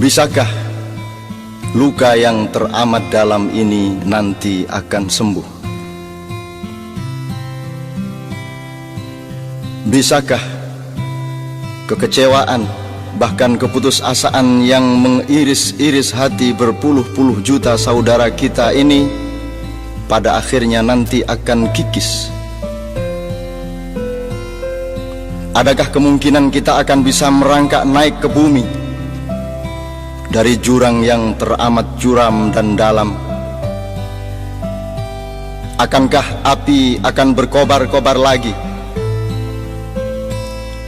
Bisakah luka yang teramat dalam ini nanti akan sembuh? Bisakah kekecewaan, bahkan keputusasaan yang mengiris-iris hati berpuluh-puluh juta saudara kita ini pada akhirnya nanti akan kikis? Adakah kemungkinan kita akan bisa merangkak naik ke bumi dari jurang yang teramat curam dan dalam? Akankah api akan berkobar-kobar lagi?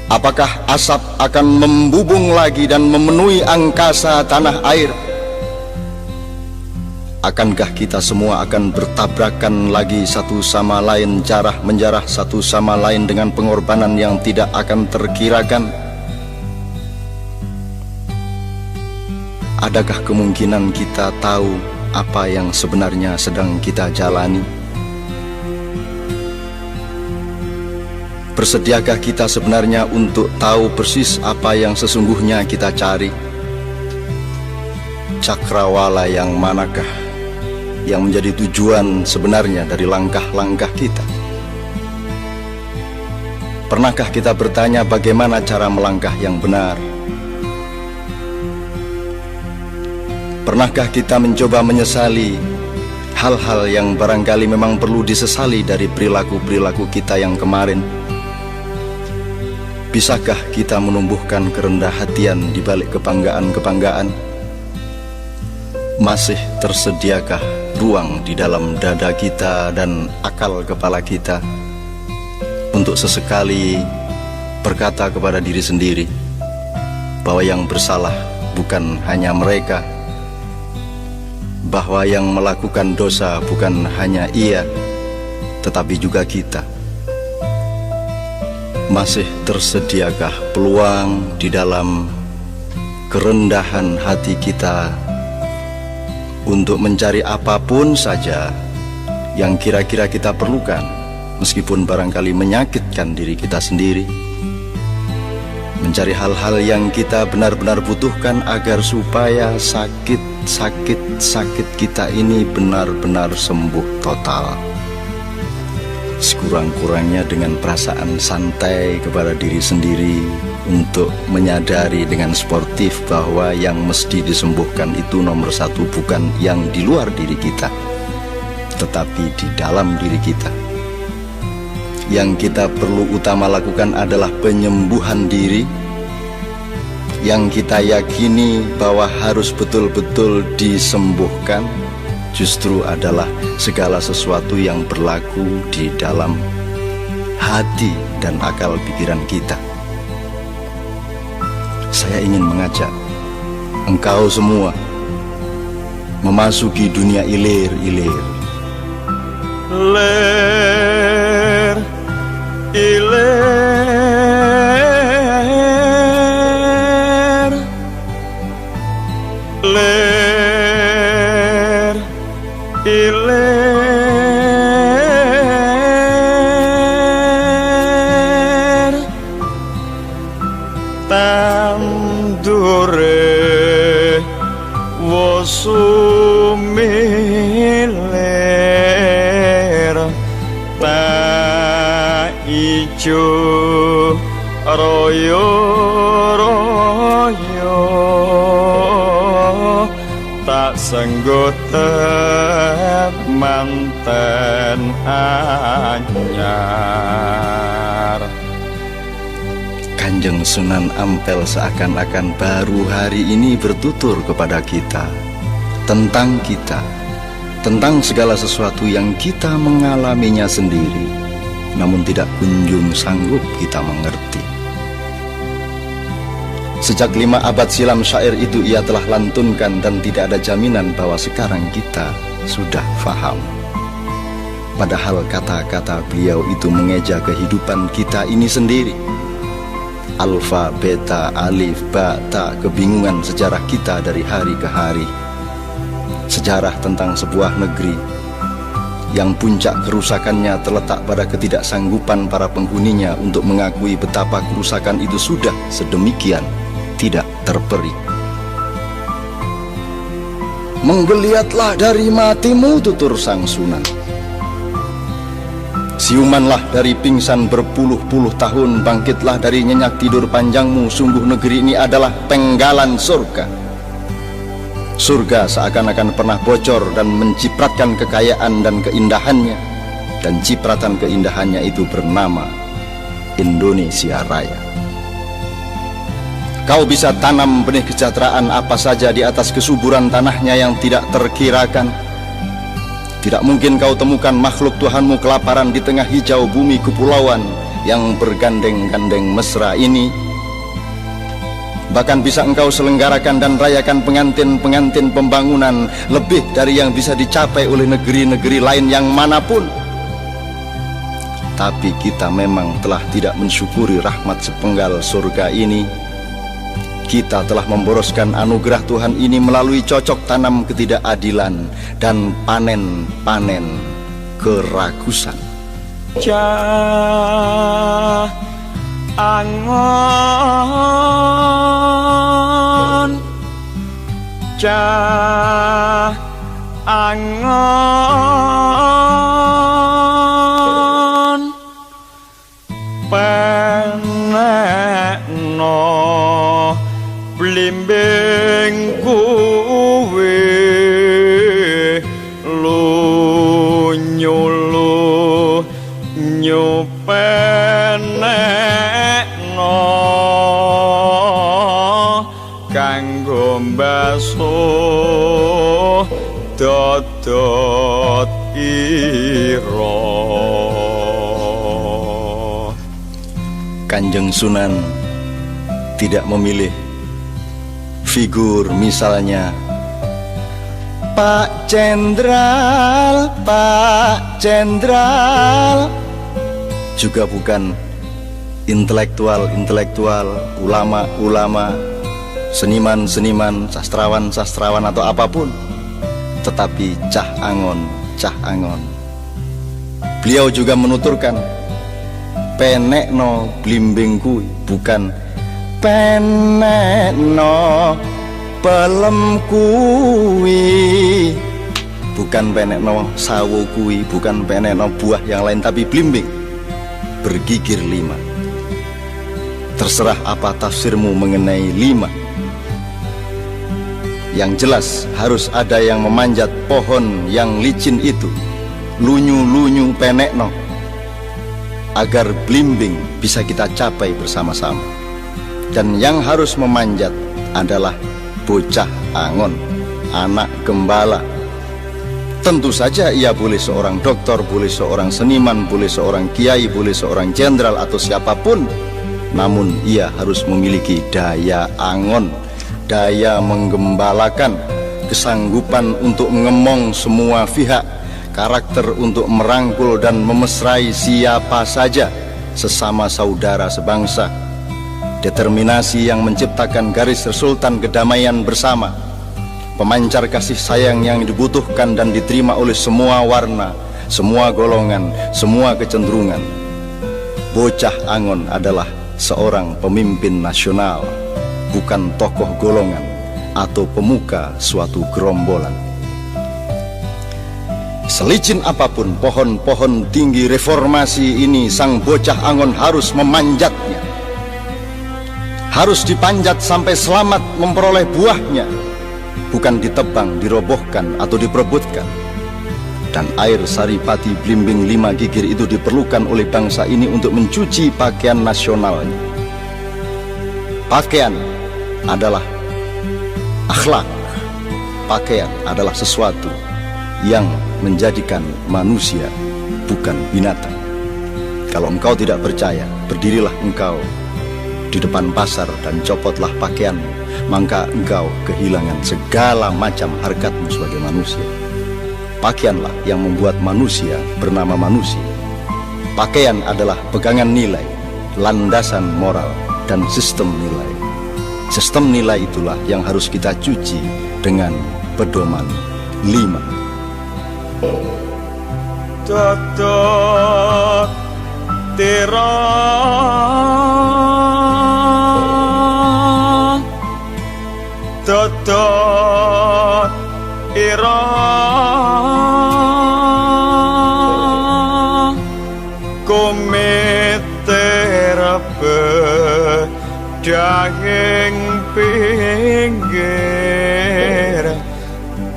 Apakah asap akan membubung lagi dan memenuhi angkasa tanah air? Akankah kita semua akan bertabrakan lagi satu sama lain, jarah menjarah satu sama lain dengan pengorbanan yang tidak akan terkirakan? Adakah kemungkinan kita tahu apa yang sebenarnya sedang kita jalani? Bersediakah kita sebenarnya untuk tahu persis apa yang sesungguhnya kita cari? Cakrawala yang manakah yang menjadi tujuan sebenarnya dari langkah-langkah kita? Pernahkah kita bertanya bagaimana cara melangkah yang benar? Pernahkah kita mencoba menyesali hal-hal yang barangkali memang perlu disesali dari perilaku-perilaku kita yang kemarin? Bisakah kita menumbuhkan kerendah hatian di balik kebanggaan-kebanggaan? Masih tersediakah ruang di dalam dada kita dan akal kepala kita untuk sesekali berkata kepada diri sendiri bahwa yang bersalah bukan hanya mereka, bahwa yang melakukan dosa bukan hanya ia, tetapi juga kita? Masih tersediakah peluang di dalam kerendahan hati kita untuk mencari apapun saja yang kira-kira kita perlukan, meskipun barangkali menyakitkan diri kita sendiri? Mencari hal-hal yang kita benar-benar butuhkan agar supaya sakit kita ini benar-benar sembuh total. Sekurang-kurangnya dengan perasaan santai kepada diri sendiri, untuk menyadari dengan sportif bahwa yang mesti disembuhkan itu nomor satu bukan yang di luar diri kita, tetapi di dalam diri kita. Yang kita perlu utama lakukan adalah penyembuhan diri, yang kita yakini bahwa harus betul-betul disembuhkan justru adalah segala sesuatu yang berlaku di dalam hati dan akal pikiran kita. Saya ingin mengajak engkau semua memasuki dunia ilir-ilir. Ler, iler, ler, iler, tandure wosumiler, ta ijo royo-royo, tak senggot manten anyar. Kanjeng Sunan Ampel seakan-akan baru hari ini bertutur kepada kita, tentang segala sesuatu yang kita mengalaminya sendiri, namun tidak kunjung sanggup kita mengerti. Sejak 5 abad silam syair itu ia telah lantunkan, dan tidak ada jaminan bahwa sekarang kita sudah faham. Padahal kata-kata beliau itu mengeja kehidupan kita ini sendiri. Alfa, beta, alif, ba, ta, kebingungan sejarah kita dari hari ke hari. Sejarah tentang sebuah negeri yang puncak kerusakannya terletak pada ketidaksanggupan para penghuninya untuk mengakui betapa kerusakan itu sudah sedemikian tidak terperi. Menggeliatlah dari matimu, tutur sang Sunan. Siumanlah dari pingsan berpuluh-puluh tahun, bangkitlah dari nyenyak tidur panjangmu. Sungguh negeri ini adalah penggalan surga. Surga seakan-akan pernah bocor dan mencipratkan kekayaan dan keindahannya. Dan cipratan keindahannya itu bernama Indonesia Raya. Kau bisa tanam benih kesejahteraan apa saja di atas kesuburan tanahnya yang tidak terkirakan. Tidak mungkin kau temukan makhluk Tuhanmu kelaparan di tengah hijau bumi kepulauan yang bergandeng-gandeng mesra ini. Bahkan bisa engkau selenggarakan dan rayakan pengantin-pengantin pembangunan lebih dari yang bisa dicapai oleh negeri-negeri lain yang manapun. Tapi kita memang telah tidak mensyukuri rahmat sepenggal surga ini. Kita telah memboroskan anugerah Tuhan ini melalui cocok tanam ketidakadilan dan panen-panen keragusan. Cah angon, cah angon, penekno blimbing kuwi lunyu nyupenekno kanggo mbasuh dodot ira. Kanjeng Sunan tidak memilih figur, misalnya Pak Jenderal, Pak Jenderal. Juga bukan intelektual-intelektual, ulama-ulama, seniman-seniman, sastrawan-sastrawan atau apapun, tetapi Cah Angon, Cah Angon. Beliau juga menuturkan penekno blimbing kuwi, bukan penekno pelem kuwi, bukan penekno sawo kuwi, bukan penekno buah yang lain, tapi blimbing bergigir 5. Terserah apa tafsirmu mengenai 5. Yang jelas harus ada yang memanjat pohon yang licin itu, lunyu-lunyu penekno, agar blimbing bisa kita capai bersama-sama. Dan yang harus memanjat adalah bocah Angon, anak gembala. Tentu saja ia boleh seorang dokter, boleh seorang seniman, boleh seorang kiai, boleh seorang jenderal atau siapapun. Namun ia harus memiliki daya angon, daya menggembalakan, kesanggupan untuk ngemong semua pihak, karakter untuk merangkul dan memesrai siapa saja, sesama saudara sebangsa, determinasi yang menciptakan garis resultan kedamaian bersama, pemancar kasih sayang yang dibutuhkan dan diterima oleh semua warna, semua golongan, semua kecenderungan. Bocah Angon adalah seorang pemimpin nasional, bukan tokoh golongan atau pemuka suatu gerombolan. Selicin apapun pohon-pohon tinggi reformasi ini, sang bocah Angon harus memanjatnya, harus dipanjat sampai selamat memperoleh buahnya, bukan ditebang, dirobohkan atau diperebutkan. Dan air saripati blimbing 5 gigir itu diperlukan oleh bangsa ini untuk mencuci pakaian nasionalnya. Pakaian adalah akhlak, pakaian adalah sesuatu yang menjadikan manusia, bukan binatang. Kalau engkau tidak percaya, berdirilah engkau di depan pasar dan copotlah pakaianmu, maka engkau kehilangan segala macam harkatmu sebagai manusia. Pakaianlah yang membuat manusia bernama manusia. Pakaian adalah pegangan nilai, landasan moral, dan sistem nilai. Sistem nilai itulah yang harus kita cuci dengan pedoman 5. Dodot tira, dodot bedahing pinggir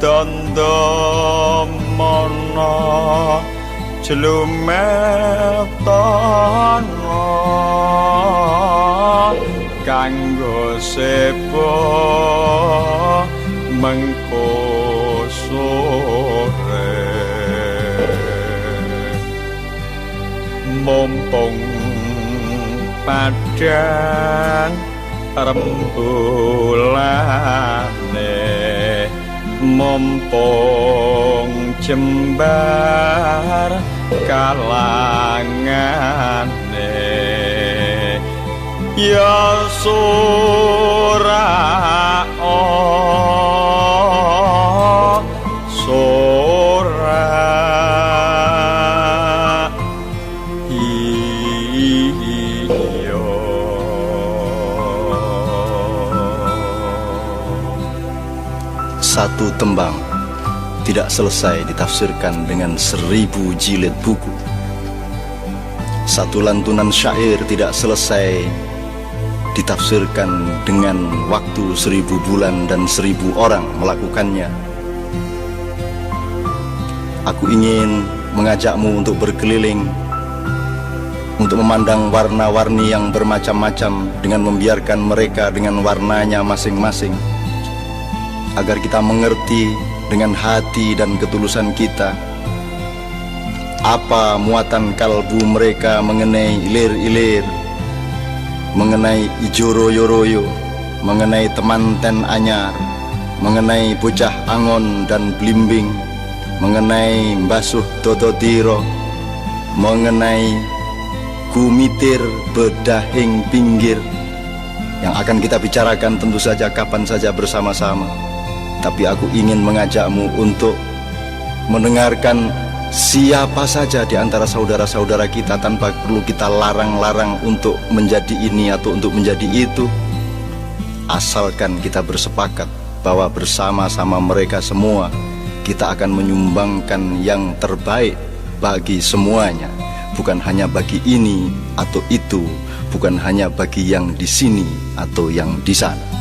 tondo mono jlumetana kanggo sepo mengko sore mumpung padang rembulane mumpung jembar kalangane ya sora sora Satu tembang tidak selesai ditafsirkan dengan 1000 jilid buku. Satu lantunan syair tidak selesai ditafsirkan dengan waktu 1000 bulan dan 1000 orang melakukannya. Aku ingin mengajakmu untuk berkeliling, untuk memandang warna-warni yang bermacam-macam dengan membiarkan mereka dengan warnanya masing-masing, agar kita mengerti dengan hati dan ketulusan kita apa muatan kalbu mereka mengenai ilir-ilir, mengenai ijo royo-royo, mengenai temanten anyar, mengenai bocah angon dan blimbing, mengenai mbasuh dodotiro, mengenai kumitir bedahing pinggir, yang akan kita bicarakan tentu saja kapan saja bersama-sama. Tapi aku ingin mengajakmu untuk mendengarkan siapa saja di antara saudara-saudara kita tanpa perlu kita larang-larang untuk menjadi ini atau untuk menjadi itu. Asalkan kita bersepakat bahwa bersama-sama mereka semua kita akan menyumbangkan yang terbaik bagi semuanya, bukan hanya bagi ini atau itu, bukan hanya bagi yang di sini atau yang di sana.